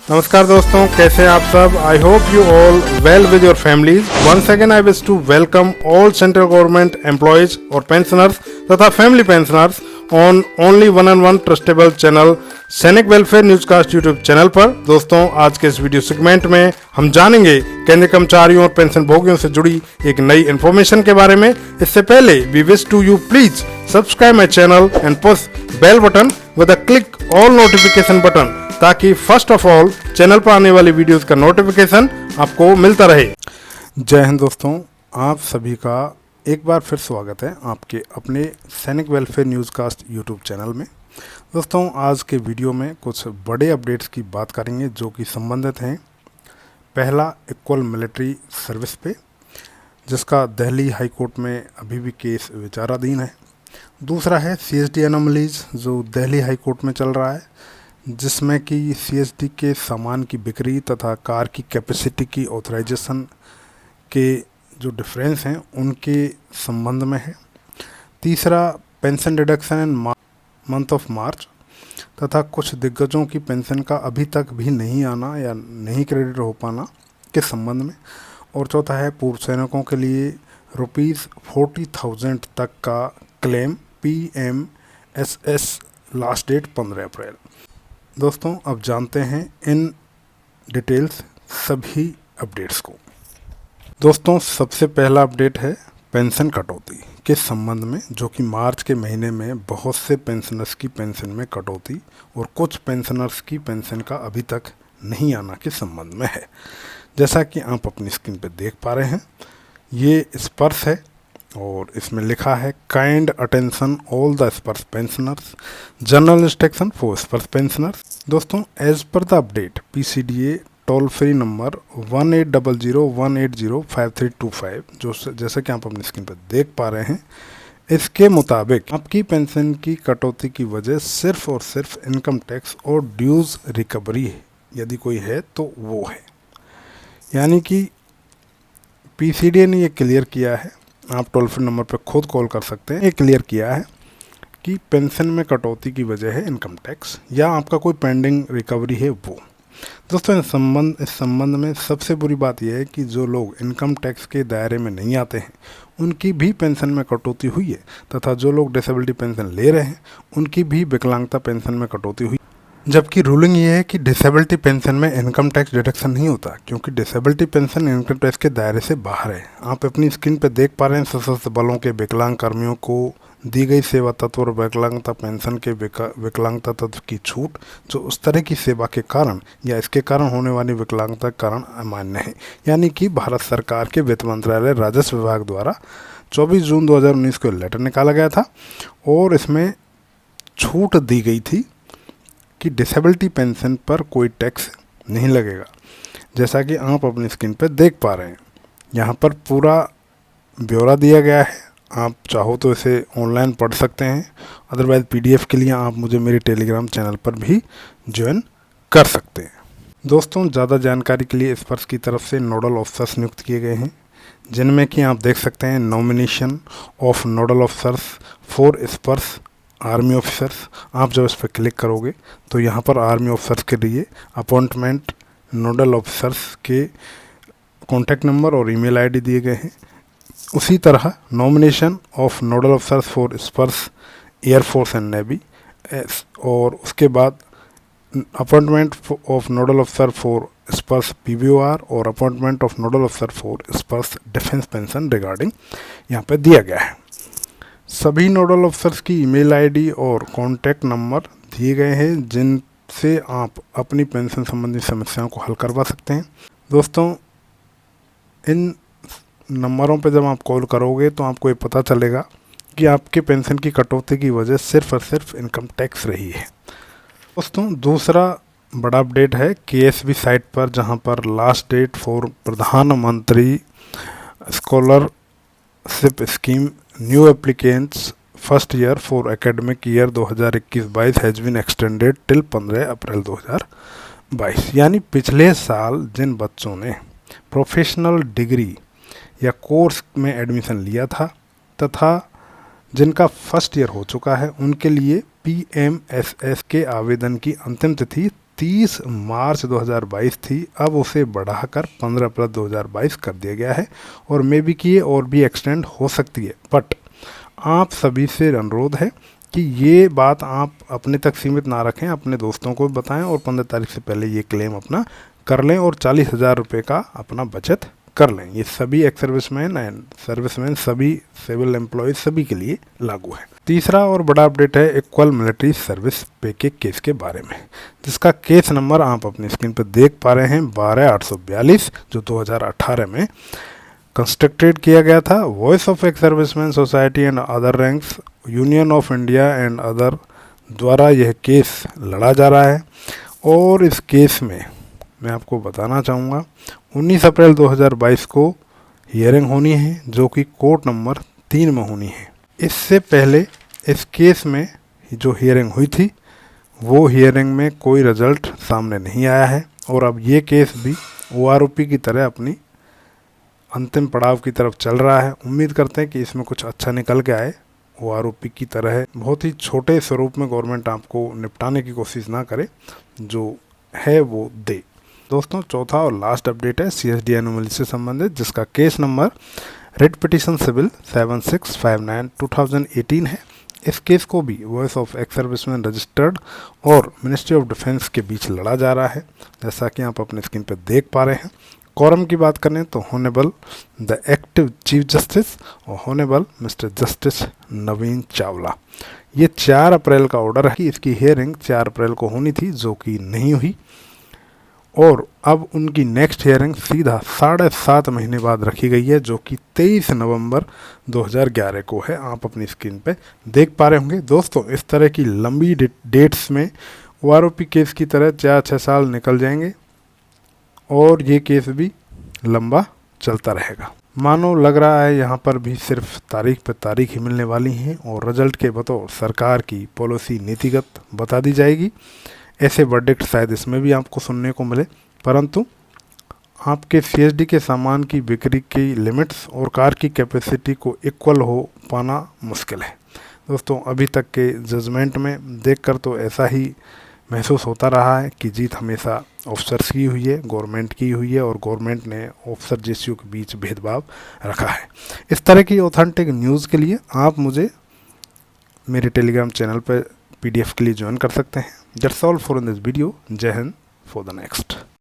नमस्कार दोस्तों, कैसे हैं आप सब। I hope you all well with your families. Once again I wish to welcome all central government employees और पेंशनर्स तथा family pensioners on only one and one trustable channel Sainik welfare newscast YouTube channel पर। दोस्तों, आज के इस video segment में हम जानेंगे केंद्रीय कर्मचारियों और पेंशन भोगियों से जुड़ी एक नई इन्फॉर्मेशन के बारे में। इससे पहले we wish to you please subscribe my channel and push bell button with a click all notification button, ताकि फर्स्ट ऑफ ऑल चैनल पर आने वाली वीडियोस का नोटिफिकेशन आपको मिलता रहे। जय हिंद दोस्तों, आप सभी का एक बार फिर स्वागत है आपके अपने सैनिक वेलफेयर न्यूज़कास्ट यूट्यूब चैनल में। दोस्तों, आज के वीडियो में कुछ बड़े अपडेट्स की बात करेंगे जो कि संबंधित हैं। पहला, इक्वल मिलिट्री सर्विस पे, जिसका दिल्ली हाई कोर्ट में अभी भी केस विचाराधीन है। दूसरा है CSD एनोमलीज, जो दिल्ली हाई कोर्ट में चल रहा है, जिसमें कि CSD के सामान की बिक्री तथा कार की कैपेसिटी की ऑथराइजेशन के जो डिफरेंस हैं उनके संबंध में है। तीसरा, pension deduction in month of March तथा कुछ दिग्गजों की पेंशन का अभी तक भी नहीं आना या नहीं क्रेडिट हो पाना के संबंध में। और चौथा है, पूर्व सैनिकों के लिए ₹40,000 तक का क्लेम PMSS, लास्ट डेट 15 अप्रैल। दोस्तों, अब जानते हैं इन डिटेल्स सभी अपडेट्स को। दोस्तों, सबसे पहला अपडेट है पेंशन कटौती के संबंध में, जो कि मार्च के महीने में बहुत से पेंशनर्स की पेंशन में कटौती और कुछ पेंशनर्स की पेंशन का अभी तक नहीं आना के संबंध में है। जैसा कि आप अपनी स्क्रीन पर देख पा रहे हैं, ये स्पर्श है और इसमें लिखा है kind attention all the Sparsh pensioners, general instruction for Sparsh pensioners. दोस्तों, as per the update PCDA toll free number 1800-180-5325, जो जैसे कि आप अपनी स्क्रीन पर देख पा रहे हैं, इसके मुताबिक आपकी पेंशन की कटौती की वजह सिर्फ और सिर्फ इनकम टैक्स और ड्यूज रिकवरी यदि कोई है तो वो है। यानी कि PCDA ने ये क्लियर किया है, आप टोल फ्री नंबर पर खुद कॉल कर सकते हैं, ये क्लियर किया है कि पेंशन में कटौती की वजह है इनकम टैक्स या आपका कोई पेंडिंग रिकवरी है वो। दोस्तों, इस संबंध में सबसे बुरी बात यह है कि जो लोग इनकम टैक्स के दायरे में नहीं आते हैं उनकी भी पेंशन में कटौती हुई है, तथा जो लोग डिसेबिलिटी पेंशन ले रहे हैं उनकी भी विकलांगता पेंशन में कटौती हुई। जबकि रूलिंग ये है कि डिसेबिलिटी पेंशन में इनकम टैक्स डिडक्शन नहीं होता, क्योंकि डिसेबिलिटी पेंशन इनकम टैक्स के दायरे से बाहर है। आप अपनी स्क्रीन पर देख पा रहे हैं सशस्त्र बलों के विकलांग कर्मियों को दी गई सेवा तत्व और विकलांगता पेंशन के विकलांगता तत्व की छूट, जो उस तरह की सेवा के कारण या इसके कारण होने वाली विकलांगता के कारण अमान्य है। यानी कि भारत सरकार के वित्त मंत्रालय राजस्व विभाग द्वारा 24 जून 2019 को लेटर निकाला गया था और इसमें छूट दी गई थी कि डिसेबिलिटी पेंशन पर कोई टैक्स नहीं लगेगा। जैसा कि आप अपनी स्क्रीन पर देख पा रहे हैं, यहाँ पर पूरा ब्यौरा दिया गया है। आप चाहो तो इसे ऑनलाइन पढ़ सकते हैं, अदरवाइज PDF के लिए आप मुझे मेरे टेलीग्राम चैनल पर भी ज्वाइन कर सकते हैं। दोस्तों, ज़्यादा जानकारी के लिए स्पर्श की तरफ से नोडल ऑफिसर्स नियुक्त किए गए हैं, जिनमें कि आप देख सकते हैं nomination of nodal officers for स्पर्श आर्मी ऑफिसर्स। आप जब इस पर क्लिक करोगे तो यहाँ पर आर्मी ऑफिसर्स के लिए अपॉइंटमेंट नोडल ऑफिसर्स के कॉन्टैक्ट नंबर और ईमेल ID दिए गए हैं। उसी तरह nomination of nodal officers for स्पर्श एयरफोर्स एंड नेवी, और उसके बाद appointment of nodal officer for स्पर्श PBOR और appointment of nodal officer for स्पर्श डिफेंस पेंशन रिगार्डिंग यहाँ पर दिया गया है। सभी नोडल ऑफिसर्स की ईमेल ID और कॉन्टैक्ट नंबर दिए गए हैं, जिनसे आप अपनी पेंशन संबंधी समस्याओं को हल करवा सकते हैं। दोस्तों, इन नंबरों पर जब आप कॉल करोगे तो आपको ये पता चलेगा कि आपके पेंशन की कटौती की वजह सिर्फ और सिर्फ इनकम टैक्स रही है। दोस्तों, दूसरा बड़ा अपडेट है KSB साइट पर, जहां पर last date for Pradhanmantri scholarship scheme new applicants first year for academic year 2021-22 has been extended till 15 April 2022। यानी पिछले साल जिन बच्चों ने प्रोफेशनल डिग्री या कोर्स में एडमिशन लिया था तथा जिनका फर्स्ट ईयर हो चुका है, उनके लिए PMSS के आवेदन की अंतिम तिथि 30 मार्च 2022 थी, अब उसे बढ़ाकर 15 अप्रैल 2022 कर दिया गया है और मे बी कि ये और भी एक्सटेंड हो सकती है। बट आप सभी से अनुरोध है कि ये बात आप अपने तक सीमित ना रखें, अपने दोस्तों को भी बताएं और 15 तारीख से पहले ये क्लेम अपना कर लें और 40,000 रुपये का अपना बचत कर लें। ये सभी एक्स सर्विसमैन एंड सर्विसमैन, सभी सिविल एम्प्लॉयज, सभी के लिए लागू है। तीसरा और बड़ा अपडेट है इक्वल मिलिट्री सर्विस पे के केस के बारे में, जिसका केस नंबर आप अपनी स्क्रीन पर देख पा रहे हैं 12842, जो 2018 में कंस्ट्रक्टेड किया गया था। Voice of ex serviceman society and other ranks, union of India and other द्वारा यह केस लड़ा जा रहा है। और इस केस में मैं आपको बताना चाहूँगा 19 अप्रैल 2022 को हियरिंग होनी है, जो कि कोर्ट नंबर 3 में होनी है। इससे पहले इस केस में जो हियरिंग हुई थी वो हियरिंग में कोई रिजल्ट सामने नहीं आया है और अब ये केस भी ओआरओपी की तरह अपनी अंतिम पड़ाव की तरफ चल रहा है। उम्मीद करते हैं कि इसमें कुछ अच्छा निकल के आए। ओआरओपी की तरह है, बहुत ही छोटे स्वरूप में गवर्नमेंट आपको निपटाने की कोशिश ना करे, जो है वो दे। दोस्तों, चौथा और लास्ट अपडेट है CSD एनोमली से संबंधित, जिसका case number writ petition civil 7659/2018 है। इस केस को भी voice of ex serviceman registered और मिनिस्ट्री ऑफ डिफेंस के बीच लड़ा जा रहा है, जैसा कि आप अपने स्क्रीन पर देख पा रहे हैं। कोरम की बात करें तो होनेबल द एक्टिव चीफ जस्टिस और होनेबल मिस्टर जस्टिस नवीन चावला। ये 4 अप्रैल का ऑर्डर है कि इसकी हियरिंग 4 अप्रैल को होनी थी, जो कि नहीं हुई और अब उनकी नेक्स्ट हियरिंग सीधा 7.5 महीने बाद रखी गई है, जो कि 23 नवंबर 2011 को है। आप अपनी स्क्रीन पे देख पा रहे होंगे। दोस्तों, इस तरह की लंबी डेट्स में ओआरओपी केस की तरह 4-6 साल निकल जाएंगे और ये केस भी लंबा चलता रहेगा। मानो लग रहा है यहाँ पर भी सिर्फ तारीख पे तारीख ही मिलने वाली हैं और रिजल्ट के बतौर सरकार की पॉलिसी नीतिगत बता दी जाएगी। ऐसे वर्डिक्ट शायद इसमें भी आपको सुनने को मिले, परंतु आपके CSD के सामान की बिक्री की लिमिट्स और कार की कैपेसिटी को इक्वल हो पाना मुश्किल है। दोस्तों, अभी तक के जजमेंट में देखकर तो ऐसा ही महसूस होता रहा है कि जीत हमेशा ऑफिसर्स की हुई है, गवर्नमेंट की हुई है और गवर्नमेंट ने ऑफिसर जेसीओ के बीच भेदभाव रखा है। इस तरह की ऑथेंटिक न्यूज़ के लिए आप मुझे मेरे टेलीग्राम चैनल पर PDF के लिए ज्वाइन कर सकते हैं। That's all for in this video. Jai Hind for the next.